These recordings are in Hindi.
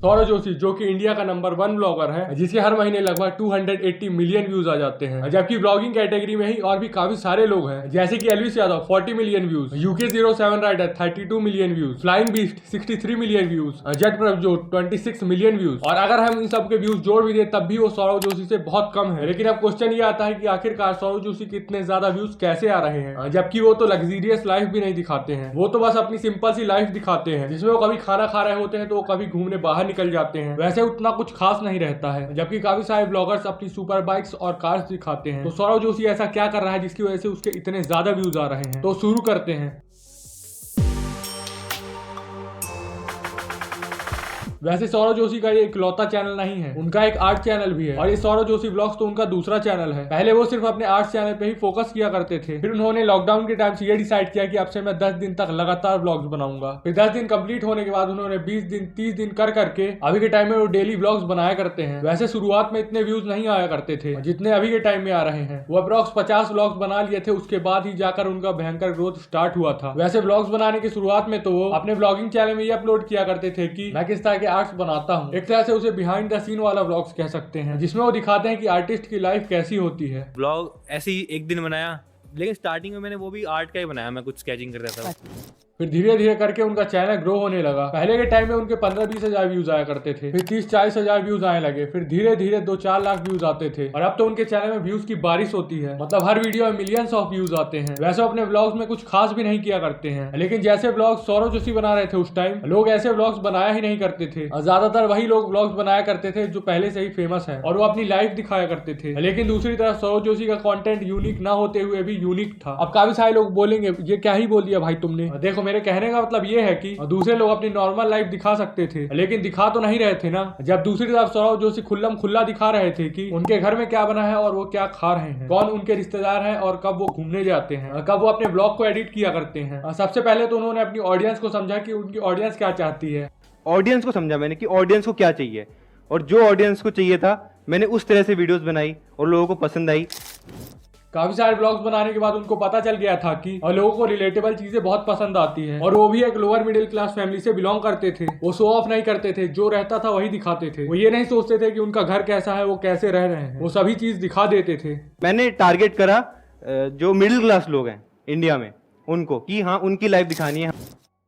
सौरव जोशी जो कि इंडिया का नंबर 1 ब्लॉगर है, जिसके हर महीने लगभग 280 मिलियन व्यूज आ जाते हैं। जबकि ब्लॉगिंग कैटेगरी में ही और भी काफी सारे लोग हैं, जैसे कि Elvish Yadav 40 million views, UK07 rider 32 million views, flying beast 63 million views, Jatt Prabhjot 26 million views. और अगर हम इन सब के व्यूज जोड़ भी दे तब भी वो सौरव जोशी से बहुत कम है। लेकिन अब क्वेश्चन ये आता है कि आखिरकार सौरव जोशी के इतने ज्यादा व्यूज कैसे आ रहे हैं, जबकि वो तो लग्जरियस लाइफ भी नहीं दिखाते हैं। वो तो बस अपनी सिंपल सी लाइफ दिखाते हैं, जिसमें वो कभी खाना खा रहे होते हैं तो वो कभी घूमने बाहर निकल जाते हैं। वैसे उतना कुछ खास नहीं रहता है। जबकि काफी सारे ब्लॉगर्स अपनी सुपर बाइक्स और कार्स दिखाते हैं। तो सौरव जोशी ऐसा क्या कर रहा है जिसकी वजह से उसके इतने ज्यादा व्यूज आ रहे हैं? तो शुरू करते हैं। वैसे सौरव जोशी का ये इकलौता चैनल नहीं है, उनका एक आर्ट चैनल भी है। और ये सौरव जोशी ब्लॉग्स तो उनका दूसरा चैनल है। पहले वो सिर्फ अपने आर्ट चैनल पे ही फोकस किया करते थे। फिर उन्होंने लॉकडाउन के टाइम से ये डिसाइड किया कि अब से मैं 10 दिन तक लगातार ब्लॉग्स बनाऊंगा। फिर 10 दिन कंप्लीट होने के बाद उन्होंने 20 दिन 30 दिन कर करके अभी के टाइम में वो डेली ब्लॉग्स बनाया करते हैं। वैसे शुरुआत में इतने व्यूज नहीं आया करते थे जितने अभी के टाइम में आ रहे हैं। वो अप्रॉक्स 50 ब्लॉग्स बना लिए थे, उसके बाद ही जाकर उनका भयंकर ग्रोथ स्टार्ट हुआ था। वैसे ब्लॉग्स बनाने की शुरुआत में तो वो अपने ब्लॉगिंग चैनल में ये अपलोड किया करते थे कि मैं किस तरह के आर्ट्स बनाता हूँ। एक तरह से उसे बिहाइंड द सीन वाला ब्लॉग्स कह सकते हैं, जिसमें वो दिखाते हैं कि आर्टिस्ट की लाइफ कैसी होती है। ब्लॉग ऐसे ही एक दिन बनाया, लेकिन स्टार्टिंग में मैंने वो भी आर्ट का ही बनाया, मैं कुछ स्केचिंग कर रहा था। फिर धीरे धीरे करके उनका चैनल ग्रो होने लगा। पहले के टाइम में उनके 15-20 हजार व्यूज आया करते थे, फिर 30-40 हजार व्यूज आने लगे, फिर धीरे धीरे 2-4 लाख व्यूज आते थे। और अब तो उनके चैनल में व्यूज की बारिश होती है, मतलब हर वीडियो में मिलियंस ऑफ व्यूज आते हैं। वैसे अपने ब्लॉग्स में कुछ खास भी नहीं किया करते हैं, लेकिन जैसे ब्लॉग सौरव जोशी बना रहे थे उस टाइम लोग ऐसे ब्लॉग्स बनाया ही नहीं करते थे। ज्यादातर वही लोग ब्लॉग्स बनाया करते थे जो पहले से ही फेमस है और वो अपनी लाइफ दिखाया करते थे। लेकिन दूसरी तरफ सौरव जोशी का कंटेंट यूनिक ना होते हुए भी यूनिक था। अब काफी सारे लोग बोलेंगे ये क्या ही बोल दिया भाई तुमने। देखो, मेरे कहने का मतलब ये है कि दूसरे लोग अपनी नॉर्मल लाइफ दिखा सकते थे, लेकिन दिखा तो नहीं रहे थे ना। जब दूसरी तरफ सौरव जोशी खुल्लम खुल्ला दिखा रहे थे कि उनके घर में क्या बना है और वो क्या खा रहे हैं, कौन उनके रिश्तेदार हैं और कब वो घूमने जाते हैं, कब वो अपने ब्लॉग को एडिट किया करते हैं। सबसे पहले तो उन्होंने अपनी ऑडियंस को समझा कि उनकी ऑडियंस क्या चाहती है। ऑडियंस को समझा मैंने कि ऑडियंस को क्या चाहिए, और जो ऑडियंस को चाहिए था मैंने उस तरह से वीडियोस बनाई और लोगों को पसंद आई। काफी सारे ब्लॉग्स बनाने के बाद उनको पता चल गया था कि लोगों को रिलेटेबल चीजें बहुत पसंद आती हैं, और वो भी एक लोअर मिडिल क्लास फैमिली से बिलोंग करते थे। वो शो ऑफ नहीं करते थे, जो रहता था वही दिखाते थे। वो ये नहीं सोचते थे कि उनका घर कैसा है, वो कैसे रह रहे हैं, वो सभी चीज दिखा देते थे। मैंने टारगेट करा जो मिडिल क्लास लोग हैं इंडिया में, उनको कि हाँ उनकी लाइफ दिखानी है।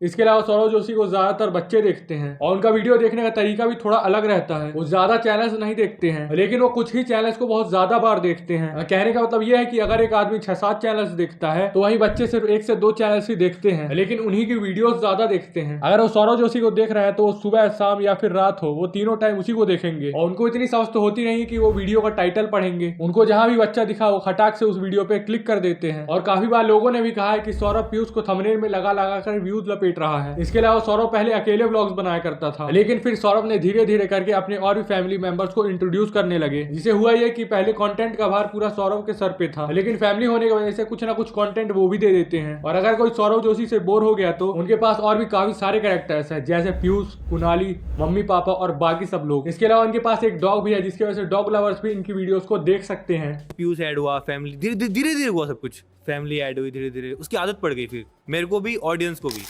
इसके अलावा सौरव जोशी को ज्यादातर बच्चे देखते हैं और उनका वीडियो देखने का तरीका भी थोड़ा अलग रहता है। वो ज्यादा चैनल्स नहीं देखते हैं, लेकिन वो कुछ ही चैनल्स को बहुत ज्यादा बार देखते हैं। कहने का मतलब ये है कि अगर एक आदमी 6-7 चैनल्स देखता है तो वही बच्चे सिर्फ 1 से 2 चैनल्स ही देखते हैं, लेकिन उन्हीं की वीडियोस ज्यादा देखते हैं। अगर वो सौरव जोशी को देख रहे हैं तो वो सुबह, शाम या फिर रात हो, वो तीनों टाइम उसी को देखेंगे। और उनको इतनी समझ तो होती नहीं कि वो वीडियो का टाइटल पढ़ेंगे। उनको जहां भी बच्चा दिखा वो खटाक से उस वीडियो पे क्लिक कर देते हैं। और काफी बार लोगों ने भी कहा है कि सौरव पीयूष को थंबनेल में लगा लगा कर व्यूज लपेट रहा है। इसके सौरव पहले अकेले व्लॉग्स बनाया करता था, लेकिन फिर सौरव ने धीरे धीरे करके अपने और भी फैमिली मेंबर्स को इंट्रोड्यूस करने लगे, जिसे हुआ ये कि पहले कंटेंट का भार पूरा सौरव के सर पे था, लेकिन फैमिली होने की वजह से कुछ ना कुछ कंटेंट वो भी दे देते हैं। और अगर कोई सौरव जोशी से बोर हो गया तो उनके पास और भी काफी सारे कैरेक्टर्स हैं, जैसे पीयूष, कुणाली, मम्मी पापा और बाकी सब लोग। इसके अलावा उनके पास एक डॉग भी है, जिसकी वजह से डॉग लवर्स भी इनकी वीडियोस को देख सकते हैं। पीयूष ऐड हुआ, फैमिली धीरे धीरे हुआ, सब कुछ फैमिली ऐड हुई, धीरे धीरे उसकी आदत पड़ गई, फिर मेरे को भी, ऑडियंस को भी।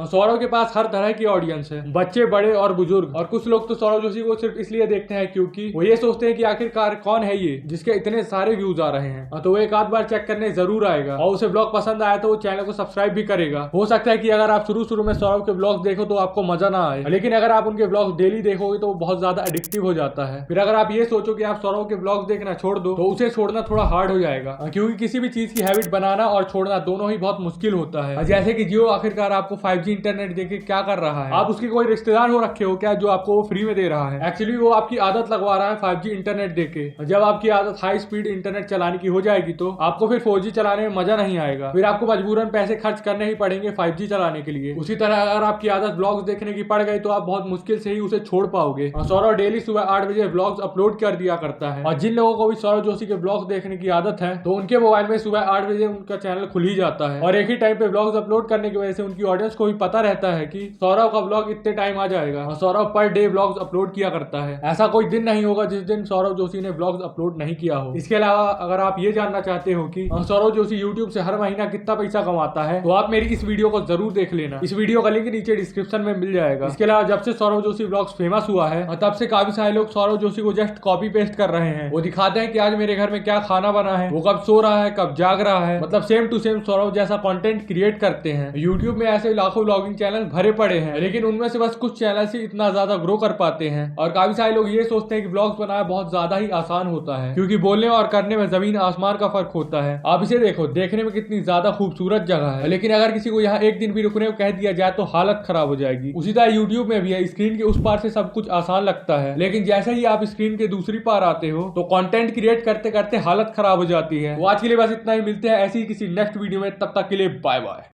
सौरव के पास हर तरह की ऑडियंस है, बच्चे, बड़े और बुजुर्ग। और कुछ लोग तो सौरव जोशी को सिर्फ इसलिए देखते हैं क्योंकि वो ये सोचते हैं कि आखिरकार कौन है ये जिसके इतने सारे व्यूज आ रहे हैं। तो वो एक आध बार चेक करने जरूर आएगा, और उसे ब्लॉग पसंद आया तो वो चैनल को सब्सक्राइब भी करेगा। हो सकता है कि अगर आप शुरू में सौरव के ब्लॉग देखो तो आपको मजा ना आए, लेकिन अगर आप उनके ब्लॉग डेली देखोगे तो वो बहुत ज्यादा एडिक्टिव हो जाता है। फिर अगर आप ये सोचो कि आप सौरव के ब्लॉग देखना छोड़ दो तो उसे छोड़ना थोड़ा हार्ड हो जाएगा, क्योंकि किसी भी चीज की हैबिट बनाना और छोड़ना दोनों ही बहुत मुश्किल होता है। जैसे कि जियो आखिरकार आपको 5G इंटरनेट देके क्या कर रहा है? आप उसके कोई रिश्तेदार हो रखे हो क्या जो आपको वो फ्री में दे रहा है? एक्चुअली वो आपकी आदत लगवा रहा है 5G इंटरनेट देके। जब आपकी आदत हाई स्पीड इंटरनेट चलाने की हो जाएगी तो आपको फिर 4G चलाने में मजा नहीं आएगा, फिर आपको मजबूरन पैसे खर्च करने ही पड़ेंगे 5G चलाने के लिए। उसी तरह अगर आपकी आदत ब्लॉग्स देखने की पड़ गई तो आप बहुत मुश्किल से ही उसे छोड़ पाओगे। सौरव डेली सुबह 8 बजे ब्लॉग्स अपलोड कर दिया करता है, और जिन लोगों को भी सौरव जोशी के ब्लॉग्स देखने की आदत है तो उनके मोबाइल में सुबह 8 बजे उनका चैनल खुल ही जाता है, और एक ही टाइम पे ब्लॉग्स अपलोड करने की वजह से उनकी ऑडियंस को भी पता रहता है कि सौरभ का ब्लॉग इतने टाइम आ जाएगा और Saurabh per day blogs upload किया करता है। ऐसा कोई दिन नहीं होगा जिस दिन सौरभ जोशी ने ब्लॉग्स अपलोड नहीं किया हो। इसके अलावा अगर आप ये जानना चाहते हो कि सौरभ जोशी यूट्यूब से हर महीना कितना पैसा कमाता है तो आप मेरी इस वीडियो को जरूर देख लेना। इस वीडियो का लिंक नीचे डिस्क्रिप्शन में मिल जाएगा। इसके अलावा जब से सौरभ जोशी ब्लॉग्स फेमस हुआ है और तब से काफी सारे लोग सौरभ जोशी को जस्ट कॉपी पेस्ट कर रहे हैं। वो दिखाते हैं कि आज मेरे घर में क्या खाना बना है, वो कब सो रहा है, कब जाग रहा है, मतलब सेम टू सेम सौरभ जैसा कंटेंट क्रिएट करते हैं। यूट्यूब में ऐसे लाखों ब्लॉगिंग चैनल भरे पड़े हैं, लेकिन उनमें से बस कुछ चैनल ही इतना ज्यादा ग्रो कर पाते हैं। और काफी सारे लोग ये सोचते हैं कि ब्लॉग्स बनाना बहुत ज्यादा ही आसान होता है, क्योंकि बोलने और करने में जमीन आसमान का फर्क होता है। आप इसे देखो, देखने में कितनी ज्यादा खूबसूरत जगह है, लेकिन अगर किसी को यहाँ एक दिन भी रुकने को कह दिया जाए तो हालत खराब हो जाएगी। उसी तरह यूट्यूब में भी है, स्क्रीन के उस पार से सब कुछ आसान लगता है, लेकिन जैसे ही आप स्क्रीन के दूसरी पार आते हो तो कंटेंट क्रिएट करते करते हालत खराब हो जाती है। वो आज के लिए बस इतना ही, मिलते हैं ऐसी किसी नेक्स्ट वीडियो में, तब तक के लिए बाय बाय।